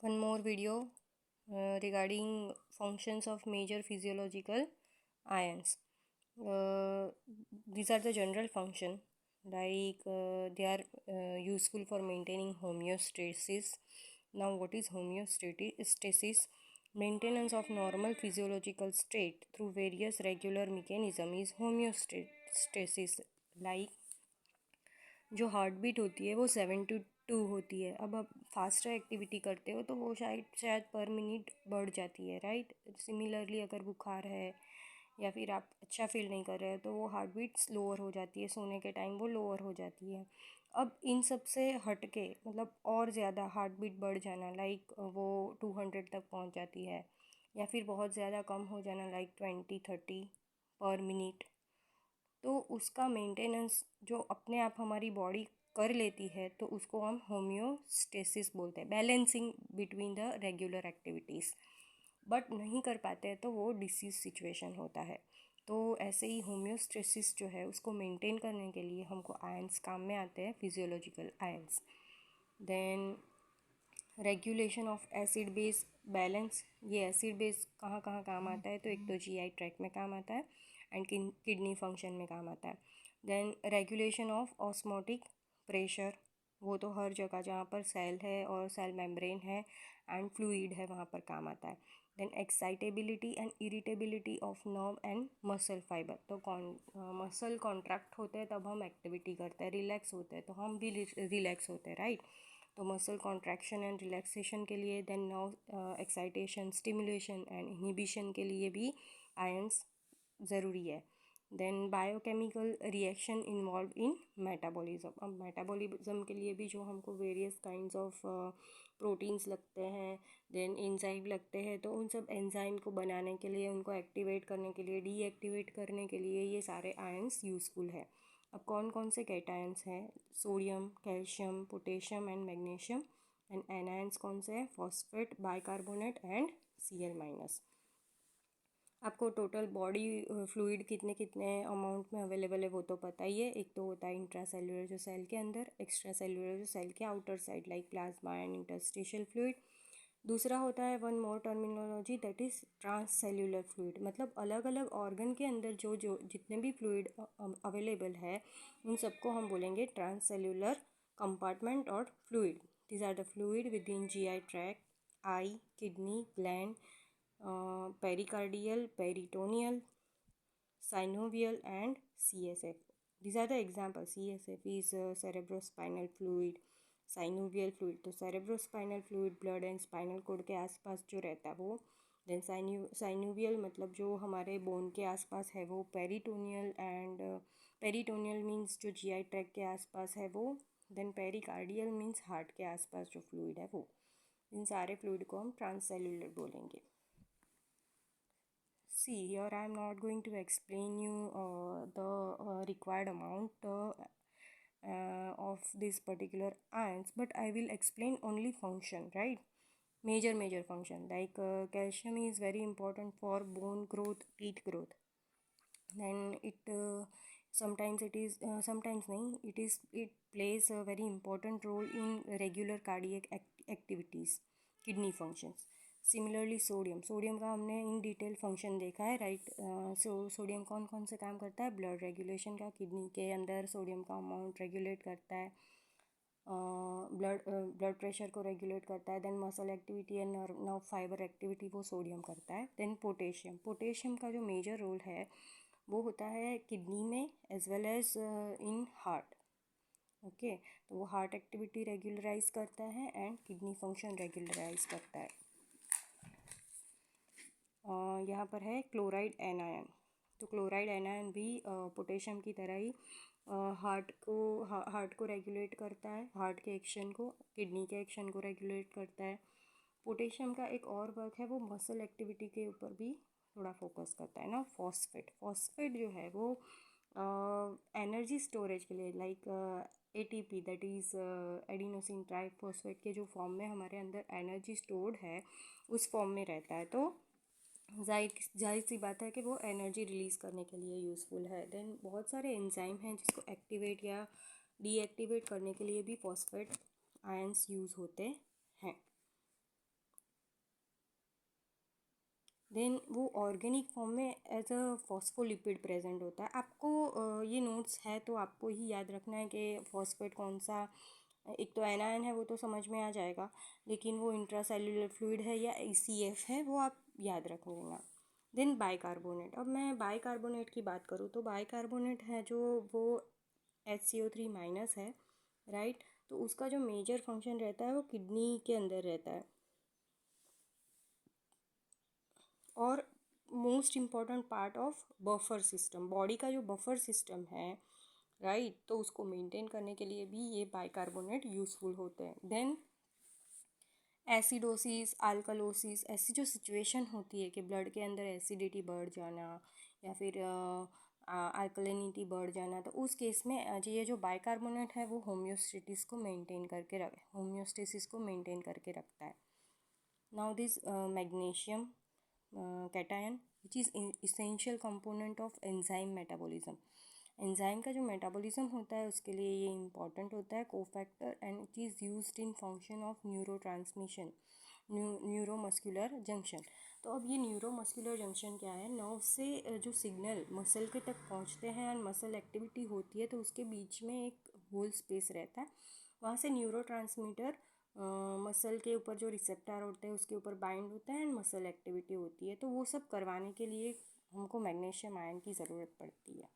one more video regarding functions of major physiological ions. These are the general function, like they are useful for maintaining homeostasis. Now, what is homeostasis? Maintenance of normal physiological state through various regular mechanism is homeostasis. Like जो heart beat होती है वो 72 होती है। अब आप faster activity करते हो तो वो शायद शायद पर मिनट बढ़ जाती है, राइट। सिमिलरली अगर बुखार है या फिर आप अच्छा फील नहीं कर रहे हो तो वो हार्ट बीट स्लोअर हो जाती है, सोने के टाइम वो लोअर हो जाती है। अब इन सब से हट के मतलब और ज़्यादा हार्ट बीट बढ़ जाना, लाइक वो 200 तक पहुंच जाती है, या फिर बहुत ज़्यादा कम हो जाना, लाइक 20-30 पर मिनट, तो उसका मेंटेनेंस जो अपने आप हमारी बॉडी कर लेती है तो उसको हम होम्योस्टेसिस बोलते हैं, balancing between the regular activities. But नहीं कर पाते हैं तो वो डिसीज सिचुएशन होता है। तो ऐसे ही होम्योस्टेसिस जो है उसको मेंटेन करने के लिए हमको आयंस काम में आते हैं, physiological ions. Then regulation of acid base balance. ये एसिड बेस कहाँ कहाँ काम आता है, तो एक तो जीआई ट्रैक्ट में काम आता है एंड किडनी फंक्शन में काम आता है। Then regulation of osmotic pressure, वो तो हर जगह जहाँ पर सेल है और सेल मेम्ब्रेन है एंड फ्लूइड है वहाँ पर काम आता है। Then excitability and irritability of nerve and muscle fibre, तो मसल कॉन्ट्रैक्ट होते हैं तब हम एक्टिविटी करते हैं, रिलैक्स होते हैं तो हम भी रिलैक्स होते हैं, राइट। तो मसल कॉन्ट्रैक्शन एंड रिलैक्सेशन के लिए, then nerve excitation, stimulation and inhibition के लिए भी आयंस ज़रूरी है। Then biochemical reaction involve in metabolism. अब मेटाबॉलिज्म के लिए भी जो हमको वेरियस काइंड्स ऑफ प्रोटीन्स लगते हैं, देन एंजाइम लगते हैं, तो उन सब एंजाइम को बनाने के लिए, उनको एक्टिवेट करने के लिए, डीएक्टिवेट करने के लिए ये सारे आयंस यूज़फुल है। अब कौन कौन से कैटायंस हैं? Sodium, calcium, potassium and magnesium. And anions कौन से हैं? Phosphate, bicarbonate and Cl-। आपको टोटल बॉडी फ्लूइड कितने कितने अमाउंट में अवेलेबल है वो तो पता ही है। एक तो होता है इंट्रा सेल्यूलर जो सेल के अंदर, एक्स्ट्रा सेल्यूलर जो सेल के outer side like plasma and interstitial fluid. दूसरा होता है one more terminology, that is trans cellular fluid. मतलब अलग अलग ऑर्गन के अंदर जो जो जितने भी फ्लूइड अवेलेबल है उन सबको हम बोलेंगे ट्रांस सेल्यूलर कंपार्टमेंट और fluid. These are the fluid within GI tract, eye, kidney, gland, pericardial, peritoneal, synovial and CSF. These are the examples. CSF is cerebrospinal fluid, synovial fluid, तो cerebrospinal fluid blood and spinal cord के आसपास जो रहता है वो। Then synovial मतलब जो हमारे बोन के आसपास है वो। पेरिटोनियल एंड पेरिटोनियल मीन्स जो GI ट्रैक के आसपास है वो। देन पेरिकार्डियल मीन्स हार्ट के आसपास जो फ्लूइड है वो। इन सारे फ्लूइड को हम ट्रांससेल्यूलर बोलेंगे। See, here I am not going to explain you the required amount of this particular ions, but I will explain only function, right? Major function like calcium is very important for bone growth, teeth growth. Then it sometimes it is sometimes nahi, it plays a very important role in regular cardiac activities, kidney functions. Similarly sodium का हमने in detail function देखा है, right. Sodium कौन कौन से काम करता है? ब्लड रेगुलेशन का, किडनी के अंदर सोडियम का अमाउंट रेगुलेट करता है, ब्लड प्रेशर को रेगुलेट करता है। Then muscle activity and nerve fibre activity वो सोडियम करता है। देन पोटेशियम का जो मेजर रोल है वो होता है किडनी में as well as in heart. Okay, तो वो हार्ट एक्टिविटी रेगुलराइज करता है एंड किडनी फंक्शन रेगुलराइज करता है। यहाँ पर है क्लोराइड एनायन। तो क्लोराइड एनायन भी पोटेशियम की तरह ही हार्ट को रेगुलेट करता है, हार्ट के एक्शन को, किडनी के एक्शन को रेगुलेट करता है। पोटेशियम का एक और वर्क है वो मसल एक्टिविटी के ऊपर भी थोड़ा फोकस करता है ना। फॉस्फेट जो है वो एनर्जी स्टोरेज के लिए, like ATP that is adenosine triphosphate के जो फॉर्म में हमारे अंदर एनर्जी स्टोर्ड है उस फॉर्म में रहता है, तो जाहिर सी बात है कि वो एनर्जी रिलीज़ करने के लिए यूज़फुल है। देन बहुत सारे एंजाइम हैं जिसको एक्टिवेट या डीएक्टिवेट करने के लिए भी फॉस्फेट आयंस यूज़ होते हैं। देन वो ऑर्गेनिक फॉर्म में एज अ फॉस्फोलिपिड प्रेजेंट होता है। आपको ये नोट्स है तो आपको ही याद रखना है कि फॉस्फेट कौन सा, एक तो एनायन है वो तो समझ में आ जाएगा, लेकिन वो इंट्रासेल्युलर फ्लूइड है या ECF है वो आप याद रख लेना। देन बाइकार्बोनेट, अब मैं बाइकार्बोनेट की बात करूँ तो बाइकार्बोनेट है जो वो HCO3 माइनस है, राइट। तो उसका जो मेजर फंक्शन रहता है वो किडनी के अंदर रहता है, और most important part of buffer system, body का जो बफर सिस्टम है, राइट, तो उसको मेंटेन करने के लिए भी ये बाइकार्बोनेट यूज़फुल होते हैं। देन एसिडोसिस, अल्कलोसिस, ऐसी जो सिचुएशन होती है कि ब्लड के अंदर एसिडिटी बढ़ जाना या फिर अल्कलिनिटी बढ़ जाना, तो उस केस में ये जो बाइकार्बोनेट है वो होम्योस्टेसिस को मेंटेन करके रखता है। Now this magnesium cation which is essential component of enzyme metabolism। Enzyme का जो मेटाबॉलिज्म होता है उसके लिए ये इम्पॉर्टेंट होता है, cofactor, and it is used in function of neuro transmission, neuromuscular junction. तो अब ये न्यूरोमस्कुलर जंक्शन क्या है, नर्व से जो सिग्नल मसल के तक पहुंचते हैं एंड मसल एक्टिविटी होती है तो उसके बीच में एक होल स्पेस रहता है, वहाँ से न्यूरो ट्रांसमीटर मसल के ऊपर जो रिसेप्टर होते हैं उसके ऊपर बाइंड होता है एंड मसल एक्टिविटी होती है। तो वो सब करवाने के लिए हमको मैग्नीशियम आयन की ज़रूरत पड़ती है।